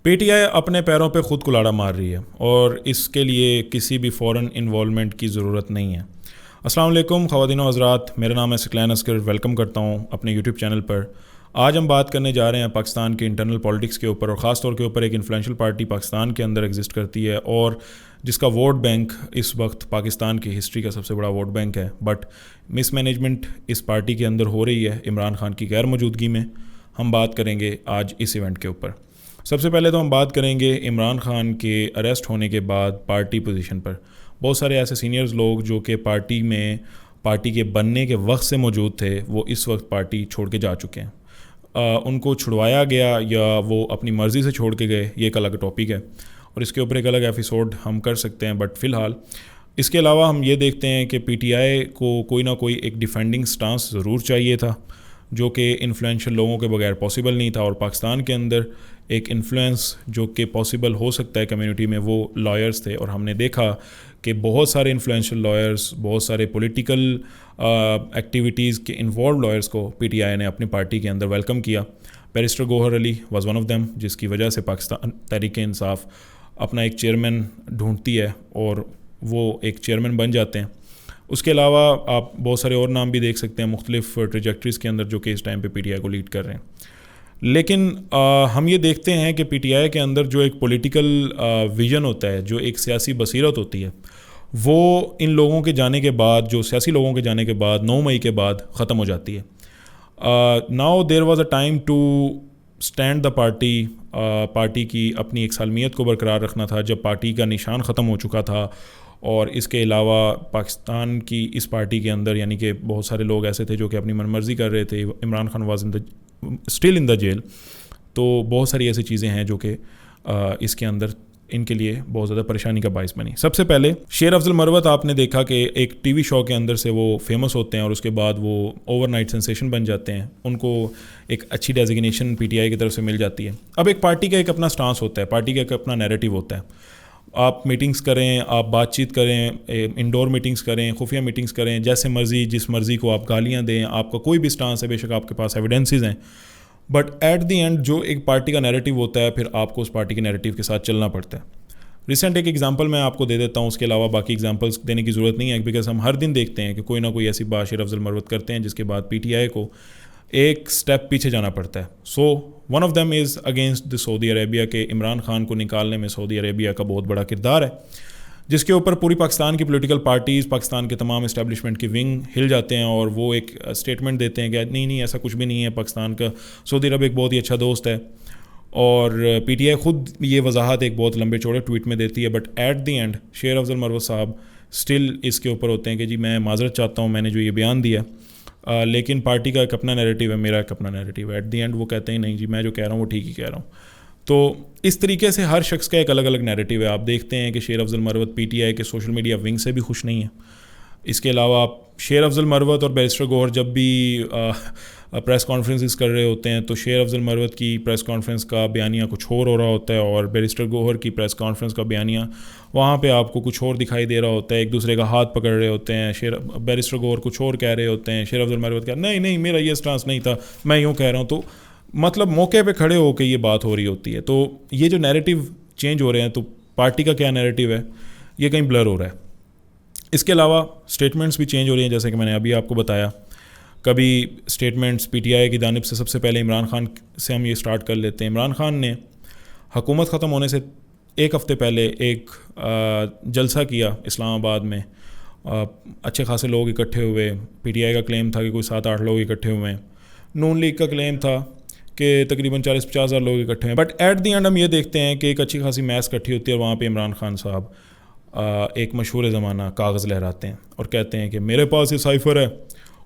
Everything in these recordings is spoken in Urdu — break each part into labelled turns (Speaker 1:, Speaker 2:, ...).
Speaker 1: پی ٹی آئی اپنے پیروں پہ خود کلاڑا مار رہی ہے اور اس کے لیے کسی بھی فورن انوالومنٹ کی ضرورت نہیں ہے۔ السلام علیکم خواتین و حضرات، میرا نام ہے سکلین اصغر، ویلکم کرتا ہوں اپنے یوٹیوب چینل پر۔ آج ہم بات کرنے جا رہے ہیں پاکستان کے انٹرنل پالیٹکس کے اوپر، اور خاص طور کے اوپر ایک انفلوئنشل پارٹی پاکستان کے اندر ایگزسٹ کرتی ہے اور جس کا ووٹ بینک اس وقت پاکستان کی ہسٹری کا سب سے بڑا ووٹ بینک ہے، بٹ مس مینجمنٹ اس پارٹی کے اندر ہو رہی ہے عمران خان کی غیر موجودگی میں۔ ہم بات کریں گے آج اس ایونٹ کے اوپر۔ سب سے پہلے تو ہم بات کریں گے عمران خان کے اریسٹ ہونے کے بعد پارٹی پوزیشن پر۔ بہت سارے ایسے سینئرز لوگ جو کہ پارٹی کے بننے کے وقت سے موجود تھے، وہ اس وقت پارٹی چھوڑ کے جا چکے ہیں۔ ان کو چھڑوایا گیا یا وہ اپنی مرضی سے چھوڑ کے گئے، یہ ایک الگ ٹاپک ہے اور اس کے اوپر ایک الگ ایپیسوڈ ہم کر سکتے ہیں، بٹ فی الحال اس کے علاوہ ہم یہ دیکھتے ہیں کہ پی ٹی آئی کو کوئی نہ کوئی ایک ڈیفینڈنگ سٹانس ضرور چاہیے تھا، جو کہ انفلوئنشل لوگوں کے بغیر پاسبل نہیں تھا، اور پاکستان کے اندر ایک انفلوئنس جو کہ پاسبل ہو سکتا ہے کمیونٹی میں، وہ لائرز تھے۔ اور ہم نے دیکھا کہ بہت سارے انفلوئنشل لائرز، بہت سارے پولیٹیکل ایکٹیویٹیز کے انوالو لائرز کو پی ٹی آئی نے اپنی پارٹی کے اندر ویلکم کیا۔ Barrister Gohar Ali was one of them, جس کی وجہ سے پاکستان تحریک انصاف اپنا ایک چیئرمین ڈھونڈتی ہے اور وہ ایک چیئرمین بن جاتے ہیں۔ اس کے علاوہ آپ بہت سارے اور نام بھی دیکھ سکتے ہیں مختلف ٹریجیکٹریز کے اندر جو کہ اس ٹائم پہ پی ٹی آئی کو لیڈ کر رہے ہیں۔ لیکن ہم یہ دیکھتے ہیں کہ پی ٹی آئی کے اندر جو ایک پولیٹیکل ویژن ہوتا ہے، جو ایک سیاسی بصیرت ہوتی ہے، وہ ان لوگوں کے جانے کے بعد، جو سیاسی لوگوں کے جانے کے بعد 9 مئی کے بعد ختم ہو جاتی ہے۔ Now there was a time to stand the party کی اپنی ایک سالمیت کو برقرار رکھنا تھا، جب پارٹی کا نشان ختم ہو چکا تھا۔ اور اس کے علاوہ پاکستان کی اس پارٹی کے اندر یعنی کہ بہت سارے لوگ ایسے تھے جو کہ اپنی من مرضی کر رہے تھے۔ Imran Khan was still in the jail, تو بہت ساری ایسی چیزیں ہیں جو کہ اس کے اندر ان کے لیے بہت زیادہ پریشانی کا باعث بنی۔ سب سے پہلے شیر افضل مروت، آپ نے دیکھا کہ ایک ٹی وی شو کے اندر سے وہ فیمس ہوتے ہیں اور اس کے بعد وہ اوور نائٹ سینسیشن بن جاتے ہیں، ان کو ایک اچھی ڈیزگنیشن پی ٹی آئی کی طرف سے مل جاتی ہے۔ اب ایک پارٹی کا ایک اپنا سٹانس ہوتا ہے، پارٹی کا ایک اپنا نیریٹو ہوتا ہے۔ آپ میٹنگز کریں، آپ بات چیت کریں، انڈور میٹنگز کریں، خفیہ میٹنگز کریں، جیسے مرضی جس مرضی کو آپ گالیاں دیں، آپ کا کوئی بھی سٹانس ہے، بے شک آپ کے پاس ایویڈنسز ہیں، بٹ ایٹ دی اینڈ جو ایک پارٹی کا نیریٹو ہوتا ہے، پھر آپ کو اس پارٹی کے نیریٹو کے ساتھ چلنا پڑتا ہے۔ ریسنٹ ایک ایگزامپل میں آپ کو دے دیتا ہوں، اس کے علاوہ باقی ایگزامپلس دینے کی ضرورت نہیں ہے، بیکاز ہم ہر دن دیکھتے ہیں کہ کوئی نہ کوئی ایسی بات شیر افضل مروت کرتے ہیں جس کے بعد پی ٹی آئی کو ایک سٹیپ پیچھے جانا پڑتا ہے۔ So one of them is against the Saudi Arabia, کہ عمران خان کو نکالنے میں سعودی عربیہ کا بہت بڑا کردار ہے، جس کے اوپر پوری پاکستان کی پولیٹیکل پارٹیز، پاکستان کے تمام اسٹیبلشمنٹ کی ونگ ہل جاتے ہیں اور وہ ایک اسٹیٹمنٹ دیتے ہیں کہ نہیں ایسا کچھ بھی نہیں ہے، پاکستان کا سعودی عرب ایک بہت ہی اچھا دوست ہے۔ اور پی ٹی آئی خود یہ وضاحت ایک بہت لمبے چوڑے ٹویٹ میں دیتی ہے، بٹ ایٹ دی اینڈ شیر افضل مروت صاحب اسٹل اس کے اوپر ہوتے ہیں کہ جی میں معذرت چاہتا ہوں، میں نے جو یہ بیان دیا، لیکن پارٹی کا ایک اپنا نیریٹو ہے، میرا ایک اپنا نیریٹو ہے۔ ایٹ دی اینڈ وہ کہتے ہیں نہیں جی میں جو کہہ رہا ہوں وہ ٹھیک ہی کہہ رہا ہوں۔ تو اس طریقے سے ہر شخص کا ایک الگ الگ نیریٹو ہے۔ آپ دیکھتے ہیں کہ شیر افضل مروت پی ٹی آئی کے سوشل میڈیا ونگ سے بھی خوش نہیں ہے۔ اس کے علاوہ آپ شیر افضل مروت اور بیرسٹر گوہر جب بھی پریس کانفرنسز کر رہے ہوتے ہیں، تو شیر افضل مروت کی پریس کانفرنس کا بیانیہ کچھ اور ہو رہا ہوتا ہے، اور بیرسٹر گوہر کی پریس کانفرنس کا بیانیہ وہاں پہ آپ کو کچھ اور دکھائی دے رہا ہوتا ہے۔ ایک دوسرے کا ہاتھ پکڑ رہے ہوتے ہیں، بیرسٹر گوہر کچھ اور کہہ رہے ہوتے ہیں، شیر افضل مروت کہہ نہیں میرا یہ سٹانس نہیں تھا، میں یوں کہہ رہا ہوں۔ تو مطلب موقع پہ کھڑے ہو کے یہ بات ہو رہی ہوتی ہے۔ تو یہ جو نیریٹو چینج ہو رہے ہیں، تو پارٹی کا کیا نیریٹو ہے یہ کہیں بلر ہو رہا ہے۔ اس کے علاوہ اسٹیٹمنٹس بھی چینج ہو رہی ہیں، جیسے کہ میں نے ابھی آپ کو بتایا۔ کبھی اسٹیٹمنٹس پی ٹی آئی کی جانب سے، سب سے پہلے عمران خان سے ہم یہ سٹارٹ کر لیتے ہیں۔ عمران خان نے حکومت ختم ہونے سے ایک ہفتے پہلے ایک جلسہ کیا اسلام آباد میں، اچھے خاصے لوگ اکٹھے ہوئے۔ پی ٹی آئی کا کلیم تھا کہ کوئی 7-8 لوگ اکٹھے ہوئے ہیں، نون لیگ کا کلیم تھا کہ تقریباً 40-50 ہزار لوگ اکٹھے ہیں، بٹ ایٹ دی اینڈ ہم یہ دیکھتے ہیں کہ ایک اچھی خاصی میس اکٹھی ہوتی ہے، اور وہاں پہ عمران خان صاحب ایک مشہور زمانہ کاغذ لہراتے ہیں اور کہتے ہیں کہ میرے پاس یہ سائفر ہے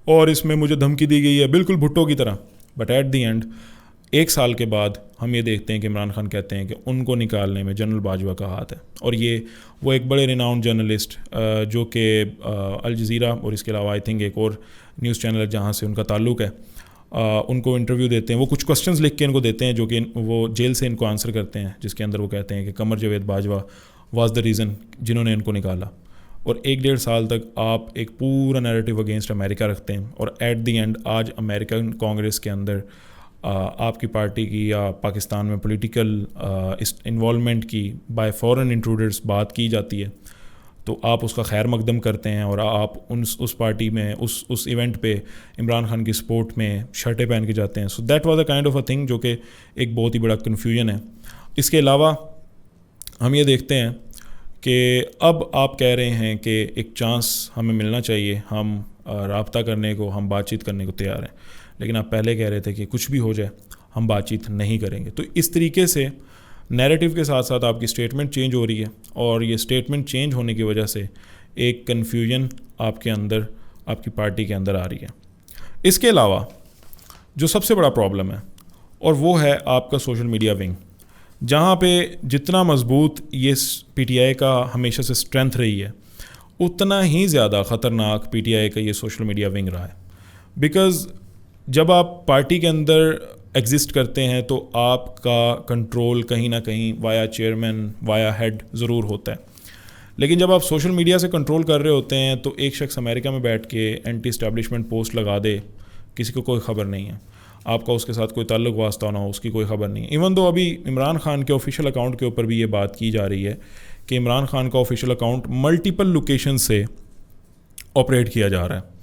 Speaker 1: اور اس میں مجھے دھمکی دی گئی ہے، بالکل بھٹو کی طرح۔ بٹ ایٹ دی اینڈ 1 سال کے بعد ہم یہ دیکھتے ہیں کہ عمران خان کہتے ہیں کہ ان کو نکالنے میں جنرل باجوہ کا ہاتھ ہے، اور یہ وہ ایک بڑے ریناؤنڈ جرنلسٹ جو کہ الجزیرہ اور اس کے علاوہ آئی تھنک ایک اور نیوز چینل ہے جہاں سے ان کا تعلق ہے، ان کو انٹرویو دیتے ہیں۔ وہ کچھ کوسچنز لکھ کے ان کو دیتے ہیں جو کہ وہ جیل سے ان کو آنسر کرتے ہیں، جس کے اندر وہ کہتے ہیں کہ Qamar Javed Bajwa was the reason جنہوں نے ان کو نکالا۔ اور 1-1.5 سال تک آپ ایک پورا نیریٹو اگینسٹ امریکہ رکھتے ہیں، اور ایٹ دی اینڈ آج امریکن کانگریس کے اندر آپ کی پارٹی کی یا پاکستان میں پولیٹیکل انوالومنٹ کی بائی فورن انٹروڈرز بات کی جاتی ہے تو آپ اس کا خیر مقدم کرتے ہیں اور آپ اس پارٹی میں اس ایونٹ پہ عمران خان کی سپورٹ میں شرٹیں پہن کے جاتے ہیں. So that was a kind of a thing جو کہ ایک بہت ہی بڑا کنفیوژن ہے. اس کے علاوہ ہم یہ دیکھتے ہیں کہ اب آپ کہہ رہے ہیں کہ ایک چانس ہمیں ملنا چاہیے, ہم رابطہ کرنے کو, ہم بات چیت کرنے کو تیار ہیں, لیکن آپ پہلے کہہ رہے تھے کہ کچھ بھی ہو جائے ہم بات چیت نہیں کریں گے. تو اس طریقے سے نیریٹو کے ساتھ ساتھ آپ کی اسٹیٹمنٹ چینج ہو رہی ہے, اور یہ اسٹیٹمنٹ چینج ہونے کی وجہ سے ایک کنفیوژن آپ کے اندر, آپ کی پارٹی کے اندر آ رہی ہے. اس کے علاوہ جو سب سے بڑا پرابلم ہے اور وہ ہے آپ کا سوشل میڈیا ونگ, جہاں پہ جتنا مضبوط یہ پی ٹی آئی کا ہمیشہ سے اسٹرینتھ رہی ہے, اتنا ہی زیادہ خطرناک پی ٹی آئی کا یہ سوشل میڈیا ونگ رہا ہے. بیکاز جب آپ پارٹی کے اندر ایگزسٹ کرتے ہیں تو آپ کا کنٹرول کہیں نہ کہیں وایا چیئرمین, وایا ہیڈ ضرور ہوتا ہے. لیکن جب آپ سوشل میڈیا سے کنٹرول کر رہے ہوتے ہیں تو ایک شخص امریکہ میں بیٹھ کے اینٹی اسٹیبلشمنٹ پوسٹ لگا دے, کسی کو کوئی خبر نہیں ہے, آپ کا اس کے ساتھ کوئی تعلق واسطہ نہ ہو, اس کی کوئی خبر نہیں ہے. ایون دو ابھی عمران خان کے آفیشیل اکاؤنٹ کے اوپر بھی یہ بات کی جا رہی ہے کہ عمران خان کا آفیشیل اکاؤنٹ ملٹیپل لوکیشن سے آپریٹ کیا جا رہا ہے,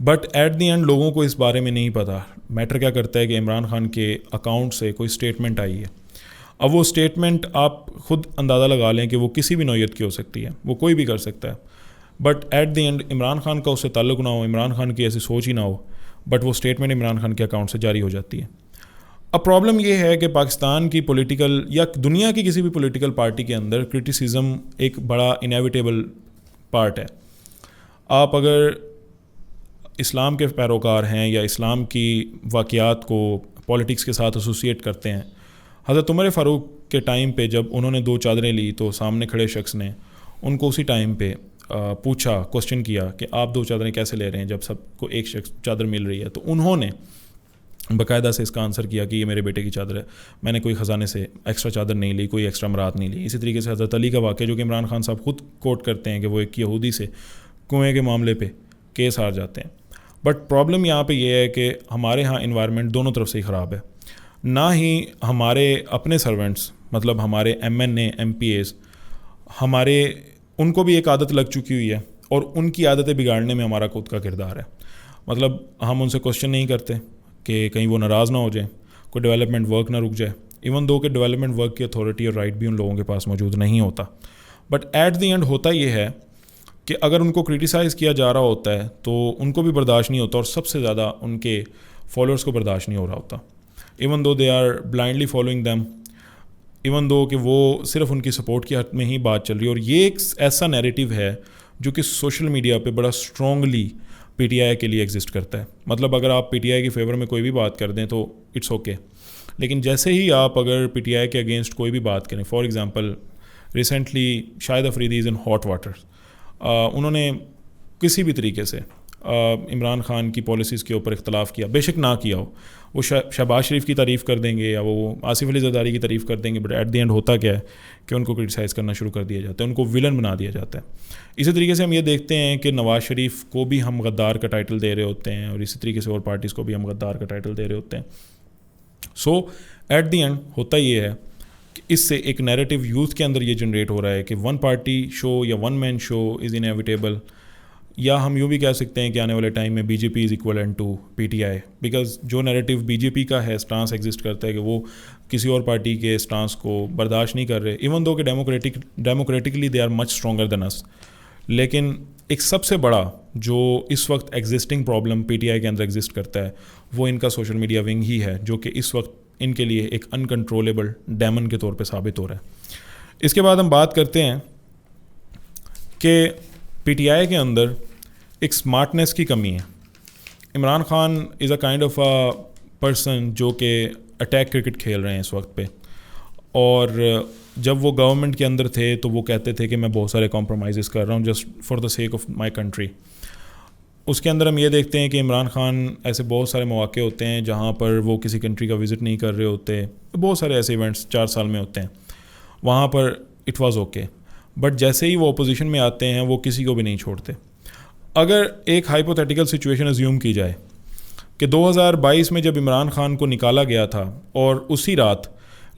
Speaker 1: بٹ ایٹ دی اینڈ لوگوں کو اس بارے میں نہیں پتہ. میٹر کیا کرتا ہے کہ عمران خان کے اکاؤنٹ سے کوئی اسٹیٹمنٹ آئی ہے. اب وہ اسٹیٹمنٹ آپ خود اندازہ لگا لیں کہ وہ کسی بھی نوعیت کی ہو سکتی ہے, وہ کوئی بھی کر سکتا ہے, but at the end Imran Khan کا اس سے تعلق نہ ہو, عمران خان کی ایسی سوچ ہی نہ ہو, بٹ وہ اسٹیٹمنٹ عمران خان کے اکاؤنٹ سے جاری ہو جاتی ہے. اب پرابلم یہ ہے کہ پاکستان کی پولیٹیکل یا دنیا کی کسی بھی پولیٹیکل پارٹی کے اندر کرٹیسزم ایک بڑا انیویٹیبل پارٹ ہے. آپ اگر اسلام کے پیروکار ہیں یا اسلام کی واقعات کو پولیٹکس کے ساتھ ایسوسیٹ کرتے ہیں, حضرت عمر فاروق کے ٹائم پہ جب انہوں نے 2 چادریں لی تو سامنے کھڑے شخص نے ان کو اسی ٹائم پہ پوچھا, کوسچن کیا کہ آپ 2 چادریں کیسے لے رہے ہیں جب سب کو ایک شخص چادر مل رہی ہے. تو انہوں نے باقاعدہ سے اس کا آنسر کیا کہ یہ میرے بیٹے کی چادر ہے, میں نے کوئی خزانے سے ایکسٹرا چادر نہیں لی, کوئی ایکسٹرا مراد نہیں لی. اسی طریقے سے حضرت علی کا واقعہ جو کہ عمران خان صاحب خود کوٹ کرتے ہیں کہ وہ ایک یہودی سے کنویں کے معاملے پہ کیس ہار جاتے ہیں. بٹ پرابلم یہاں پہ یہ ہے کہ ہمارے ہاں انوائرمنٹ دونوں طرف سے ہی خراب ہے. نہ ہی ہمارے اپنے سرونٹس, مطلب ہمارے ایم این اے, ایم پی ایز, ہمارے ان کو بھی ایک عادت لگ چکی ہوئی ہے اور ان کی عادتیں بگاڑنے میں ہمارا خود کا کردار ہے. مطلب ہم ان سے کوسچن نہیں کرتے کہ کہیں وہ ناراض نہ ہو جائیں, کوئی ڈیولپمنٹ ورک نہ رک جائے, ایون دو کہ ڈیولپمنٹ ورک کی اتھارٹی اور رائٹ بھی ان لوگوں کے پاس موجود نہیں ہوتا. بٹ ایٹ دی اینڈ ہوتا یہ ہے کہ اگر ان کو کرٹیسائز کیا جا رہا ہوتا ہے تو ان کو بھی برداشت نہیں ہوتا, اور سب سے زیادہ ان کے فالوورس کو برداشت نہیں ہو رہا ہوتا. Even though they are blindly following them, even though کہ وہ صرف ان کی سپورٹ کی حد میں ہی بات چل رہی ہے. اور یہ ایک ایسا نیریٹو ہے جو کہ سوشل میڈیا پہ بڑا اسٹرانگلی پی ٹی آئی کے لیے ایگزسٹ کرتا ہے. مطلب اگر آپ پی ٹی آئی کے فیور میں کوئی بھی بات کر دیں تو اٹس اوکے, لیکن جیسے ہی آپ اگر پی ٹی آئی کے اگینسٹ کوئی بھی بات کریں, for example recently Shahid Afridi is in hot water, انہوں نے کسی بھی طریقے سے عمران خان کی پالیسیز کے اوپر اختلاف کیا, بے شک نہ کیا ہو, وہ شہباز شریف کی تعریف کر دیں گے یا وہ آصف علی زرداری کی تعریف کر دیں گے, بٹ ایٹ دی اینڈ ہوتا کیا ہے کہ ان کو کرٹیسائز کرنا شروع کر دیا جاتا ہے, ان کو ولن بنا دیا جاتا ہے. اسی طریقے سے ہم یہ دیکھتے ہیں کہ نواز شریف کو بھی ہم غدار کا ٹائٹل دے رہے ہوتے ہیں, اور اسی طریقے سے اور پارٹیز کو بھی ہم غدار کا ٹائٹل دے رہے ہوتے ہیں. سو ایٹ دی اینڈ ہوتا یہ ہے کہ اس سے ایک نیریٹو یوتھ کے اندر یہ جنریٹ ہو رہا ہے کہ ون پارٹی شو یا ون مین شو از انیویٹیبل, یا ہم یوں بھی کہہ سکتے ہیں کہ آنے والے ٹائم میں B J P is equivalent to P T I, because جو نیریٹو بی جے پی کا ہے, اسٹانس ایگزسٹ کرتا ہے کہ وہ کسی اور پارٹی کے اسٹانس کو برداشت نہیں کر رہے, ایون دو کہ democratically they are much stronger than us. لیکن ایک سب سے بڑا جو اس وقت existing problem P T I کے اندر ایگزسٹ کرتا ہے وہ ان کا سوشل میڈیا ونگ ہی ہے, جو کہ اس وقت ان کے لیے ایک انکنٹرولیبل ڈیمن کے طور پہ ثابت ہو رہا ہے. اس کے بعد ہم بات کرتے ہیں کہ پی ٹی آئی کے اندر ایک سمارٹنیس کی کمی ہے. Imran Khan is a kind of a person جو کہ اٹیک کرکٹ کھیل رہے ہیں اس وقت پہ, اور جب وہ گورنمنٹ کے اندر تھے تو وہ کہتے تھے کہ میں بہت سارے کمپرومائزز کر رہا ہوں just for the sake of my country. اس کے اندر ہم یہ دیکھتے ہیں کہ عمران خان ایسے بہت سارے مواقع ہوتے ہیں جہاں پر وہ کسی کنٹری کا وزٹ نہیں کر رہے ہوتے, بہت سارے ایسے ایونٹس 4 سال میں ہوتے ہیں, وہاں پر اٹ واز اوکے. بٹ جیسے ہی وہ اپوزیشن میں آتے ہیں وہ کسی کو بھی نہیں چھوڑتے. اگر ایک ہائپوتھیٹیکل سچویشن ازیوم کی جائے کہ 2022 میں جب عمران خان کو نکالا گیا تھا اور اسی رات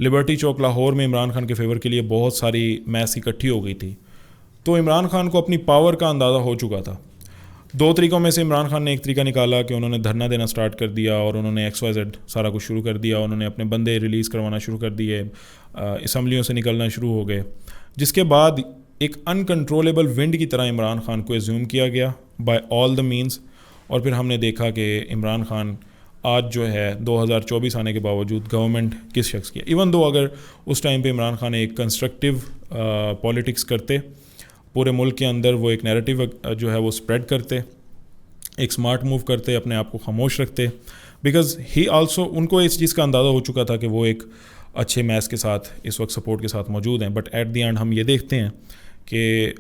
Speaker 1: لبرٹی چوک لاہور میں عمران خان کے فیور کے لیے بہت ساری میس اکٹھی ہو گئی تھی، تو عمران خان کو اپنی پاور کا اندازہ ہو چکا تھا. 2 طریقوں میں سے عمران خان نے ایک طریقہ نکالا کہ انہوں نے دھرنا دینا سٹارٹ کر دیا اور انہوں نے XYZ سارا کچھ شروع کر دیا. انہوں نے اپنے بندے ریلیز کروانا شروع کر دیے، اسمبلیوں سے نکلنا شروع ہو گئے، جس کے بعد ایک انکنٹرولیبل ونڈ کی طرح عمران خان کو ایزیوم کیا گیا بائی آل دا مینس. اور پھر ہم نے دیکھا کہ عمران خان آج جو ہے 2024 آنے کے باوجود گورنمنٹ کس شخص کی ہے. ایون دو اگر اس ٹائم پہ عمران خان ایک کنسٹرکٹیو پولیٹکس کرتے، پورے ملک کے اندر وہ ایک نیریٹو جو ہے وہ اسپریڈ کرتے، ایک سمارٹ موو کرتے، اپنے آپ کو خاموش رکھتے، بیکاز ہی آلسو ان کو اس چیز کا اندازہ ہو چکا تھا کہ وہ ایک اچھے میس کے ساتھ اس وقت سپورٹ کے ساتھ موجود ہیں. بٹ ایٹ دی اینڈ ہم یہ دیکھتے ہیں کہ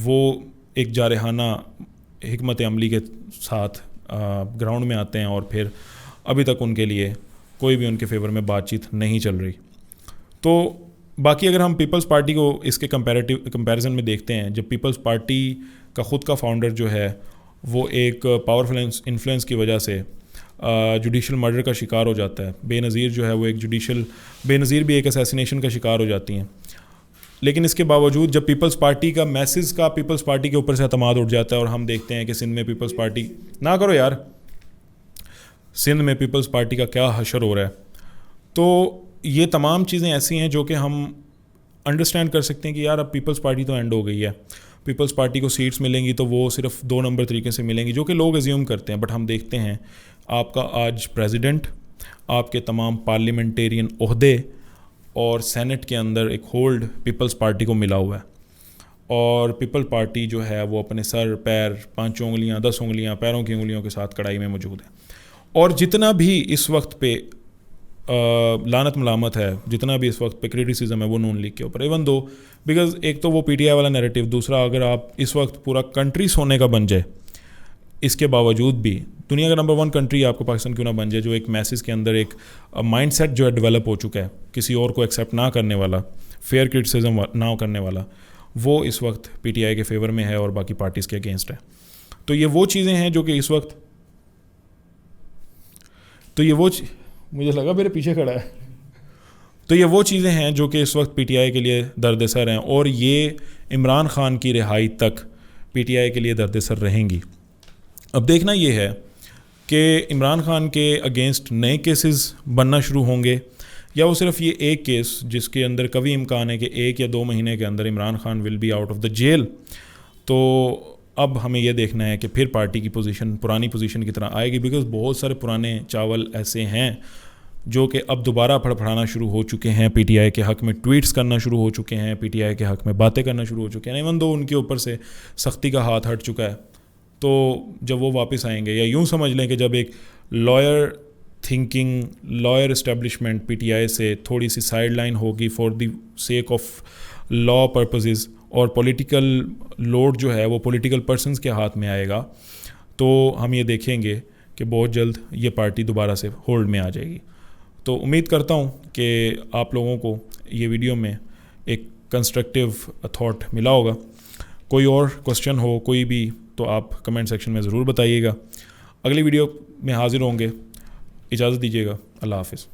Speaker 1: وہ ایک جارحانہ حکمت عملی کے ساتھ گراؤنڈ میں آتے ہیں اور پھر ابھی تک ان کے لیے کوئی بھی ان کے فیور میں بات چیت نہیں چل رہی. تو باقی اگر ہم پیپلز پارٹی کو اس کے کمپیریزن میں دیکھتے ہیں، جب پیپلز پارٹی کا خود کا فاؤنڈر جو ہے وہ ایک پاورفل انفلوئنس کی وجہ سے جوڈیشل مرڈر کا شکار ہو جاتا ہے، بے نظیر جو ہے وہ ایک بے نظیر بھی ایک اسیسینیشن کا شکار ہو جاتی ہیں، لیکن اس کے باوجود جب پیپلز پارٹی کا میسز کا پیپلز پارٹی کے اوپر سے اعتماد اٹھ جاتا ہے اور ہم دیکھتے ہیں کہ سندھ میں پیپلز پارٹی نہ کرو یار سندھ میں پیپلز پارٹی کا کیا حشر ہو رہا ہے. تو یہ تمام چیزیں ایسی ہیں جو کہ ہم انڈرسٹینڈ کر سکتے ہیں کہ یار اب پیپلز پارٹی تو اینڈ ہو گئی ہے، پیپلز پارٹی کو سیٹس ملیں گی تو وہ صرف 2 نمبر طریقے سے ملیں گی جو کہ لوگ ایزیوم کرتے ہیں. بٹ ہم دیکھتے ہیں آپ کا آج پریزیڈنٹ، آپ کے تمام پارلیمنٹیرین عہدے اور سینٹ کے اندر ایک ہولڈ پیپلز پارٹی کو ملا ہوا ہے، اور پیپل پارٹی جو ہے وہ اپنے سر، پیر، 5 انگلیاں، 10 انگلیاں، پیروں کی انگلیوں کے ساتھ کڑائی میں موجود ہے. اور جتنا بھی اس وقت پہ لعنت ملامت ہے، جتنا بھی اس وقت پہ کریٹیسزم ہے وہ نون لیگ کے اوپر، ایون دو بیکاز ایک تو وہ PTI والا نیریٹو، دوسرا اگر آپ اس وقت پورا کنٹری سونے کا بن جائے، اس کے باوجود بھی دنیا کا نمبر 1 کنٹری آپ کو پاکستان کیوں نہ بن جائے، جو ایک میسز کے اندر ایک مائنڈ سیٹ جو ہے ڈیولپ ہو چکا ہے، کسی اور کو ایکسیپٹ نہ کرنے والا، فیئر کرٹیسزم نہ کرنے والا، وہ اس وقت PTI کے فیور میں ہے اور باقی پارٹیز کے اگینسٹ ہے. تو یہ وہ چیزیں ہیں جو کہ اس وقت مجھے لگا میرے پیچھے کھڑا ہے، تو یہ وہ چیزیں ہیں جو کہ اس وقت PTI کے لیے درد سر ہیں، اور یہ عمران خان کی رہائی تک PTI کے لیے درد سر رہیں گی. اب دیکھنا یہ ہے کہ عمران خان کے اگینسٹ نئے کیسز بننا شروع ہوں گے، یا وہ صرف یہ ایک کیس جس کے اندر کبھی امکان ہے کہ 1 یا 2 مہینے کے اندر Imran Khan will be out of the jail. تو اب ہمیں یہ دیکھنا ہے کہ پھر پارٹی کی پوزیشن پرانی پوزیشن کی طرح آئے گی، بیکاز بہت سارے پرانے چاول ایسے ہیں جو کہ اب دوبارہ پھڑپڑانا شروع ہو چکے ہیں، PTI کے حق میں ٹویٹس کرنا شروع ہو چکے ہیں، PTI کے حق میں باتیں کرنا شروع ہو چکے ہیں، ایون دو ان کے اوپر سے سختی کا ہاتھ ہٹ چکا ہے. تو جب وہ واپس آئیں گے، یا یوں سمجھ لیں کہ جب ایک لائر اسٹیبلشمنٹ PTI سے تھوڑی سی سائڈ لائن ہوگی for the sake of law purposes, اور پولیٹیکل لوڈ جو ہے وہ پولیٹیکل پرسنز کے ہاتھ میں آئے گا، تو ہم یہ دیکھیں گے کہ بہت جلد یہ پارٹی دوبارہ سے ہولڈ میں آ جائے گی. تو امید کرتا ہوں کہ آپ لوگوں کو یہ ویڈیو میں ایک کنسٹرکٹیو تھاٹ ملا ہوگا. کوئی اور کوسچن ہو کوئی بھی تو آپ کمنٹ سیکشن میں ضرور بتائیے گا. اگلی ویڈیو میں حاضر ہوں گے. اجازت دیجیے گا. اللہ حافظ.